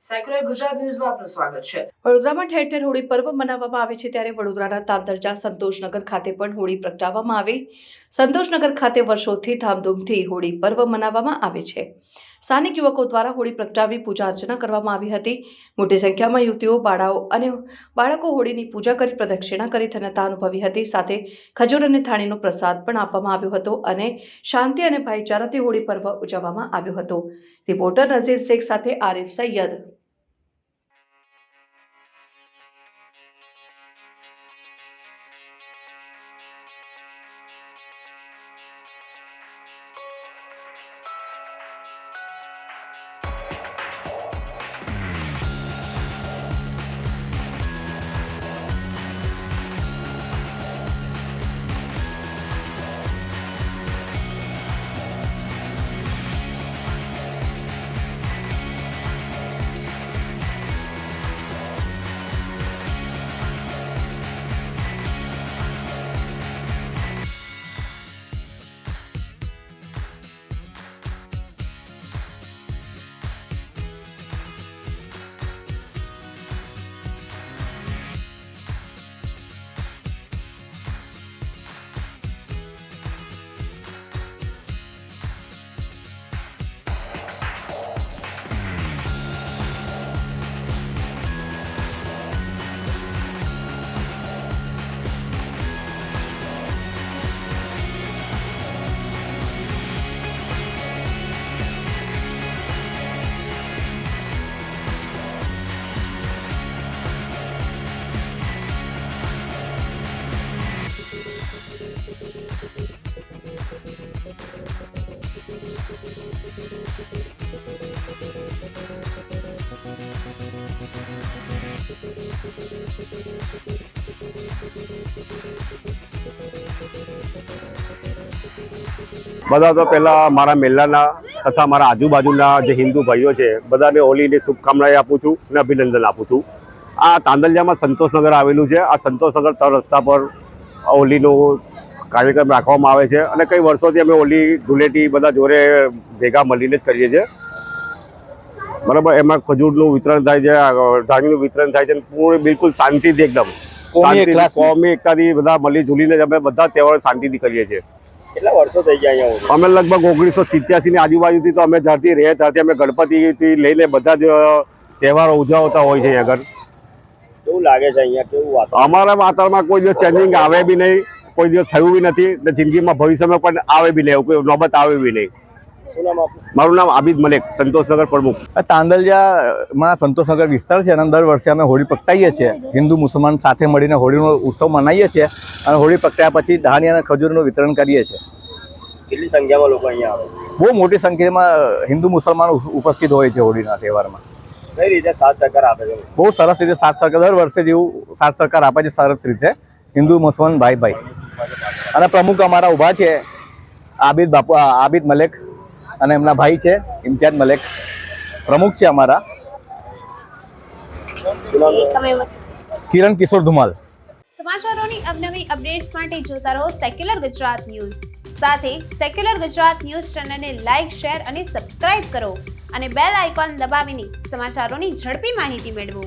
Secular Gujarat ન્યૂઝમાં આપનું સ્વાગત છે। વડોદરામાં ઠેર ઠેર હોળી પર્વ મનાવવામાં આવે છે ત્યારે વડોદરાના તાંતરજા સંતોષનગર ખાતે પણ હોળી પ્રગટાવવામાં આવી। સંતોષનગર ખાતે વર્ષોથી ધામધૂમથી હોળી પર્વ મનાવવામાં આવે છે। સ્થાનિક યુવકો દ્વારા હોળી પ્રગટાવી પૂજા અર્ચના કરવામાં આવી હતી। મોટી સંખ્યામાં યુવતીઓ બાળકો હોળીની પૂજા કરી પ્રદક્ષિણા કરી ધન્યતા અનુભવી હતી। સાથે ખજૂર અને થાળીનો પ્રસાદ પણ આપવામાં આવ્યો હતો અને શાંતિ અને ભાઈચારાથી હોળી પર્વ ઉજવવામાં આવ્યો હતો। રિપોર્ટર નઝીર શેખ સાથે આરિફ સૈયદ। બધા તો પહેલાં મારા મેલ્લાના તથા મારા આજુબાજુના જે હિન્દુ ભાઈઓ છે બધાને હોલીની શુભકામનાઓ આપું છું અને અભિનંદન આપું છું। આ તાંદલજામાં સંતોષનગર આવેલું છે। આ સંતોષનગર 3 રસ્તા પર હોલીનો કાર્યક્રમ રાખવામાં આવે છે અને કઈ વર્ષોથી અમે હોલી ધૂળેટી બધા જોડે ભેગા મળીને જ કરીએ છીએ, બરાબર। એમાં ખજૂરનું વિતરણ થાય છે, ધાણીનું વિતરણ થાય છે, પૂરી બિલકુલ શાંતિથી એકદમ કોમી એકતાથી બધા મળી ઝૂલીને અમે બધા તહેવાર શાંતિથી કરીએ છીએ। કેટલા વર્ષો થઈ ગયા અહીંયા? અમે લગભગ 1987ની આજુબાજુથી તો અમે જ્યારથી રહ્યા ત્યારથી અમે ગણપતિથી લઈને બધા જ તહેવારો ઉજવતા હોય છે અહીંયા આગળ। કેવું લાગે છે અહીંયા? કેવું વાતાવરણ? અમારા વાતાવરણમાં કોઈ દિવસ ચેન્જિંગ આવે બી નહીં, કોઈ દિવસ થયું બી નથી ને જિંદગીમાં ભવિષ્યમાં પણ આવે બી નહીં, કોઈ નોબત આવે બી નહીં। શું નામ આપનું? મારું નામ આબિદ મલેક, સંતોષનગર પ્રમુખ। તાંદલજામાં સંતોષનગર વિસ્તાર છે અને દર વર્ષે અમે હોળી પ્રગટાવીએ છીએ। હિન્દુ મુસલમાન સાથે મળીને હોળીનો ઉત્સવ મનાવીએ છીએ અને હોળી પ્રગટ્યા પછી ધાણી અને ખજૂરનું વિતરણ કરીએ છીએ। કેટલી સંખ્યામાં લોકો અહીંયા આવે? બહુ મોટી સંખ્યામાં હિન્દુ મુસલમાન ઉપસ્થિત હોય છે હોળીના તહેવારમાં। કઈ રીતે સાથ સહકાર આપે છે? બહુ સરસ રીતે સાથ સહકાર દર વર્ષે જેવું સાથ સહકાર આપે છે સરસ રીતે હિન્દુ મુસલમાન ભાઈ અને પ્રમુખ અમારા ઊભા છે આબિદ મલેક અને એમના ભાઈ છે ઇમ્તિયાઝ મલેક, પ્રમુખ છે અમારા। કિરણ કિશોર ધુમાલ। સમાચારોની અવનવી અપડેટ્સ માટે જોતા રહો સેક્યુલર ગુજરાત ન્યૂઝ। સાથે સેક્યુલર ગુજરાત ન્યૂઝ ચેનલને લાઇક, શેર અને સબસ્ક્રાઇબ કરો અને બેલ આઇકોન દબાવીને સમાચારોની ઝડપી માહિતી મેળવો।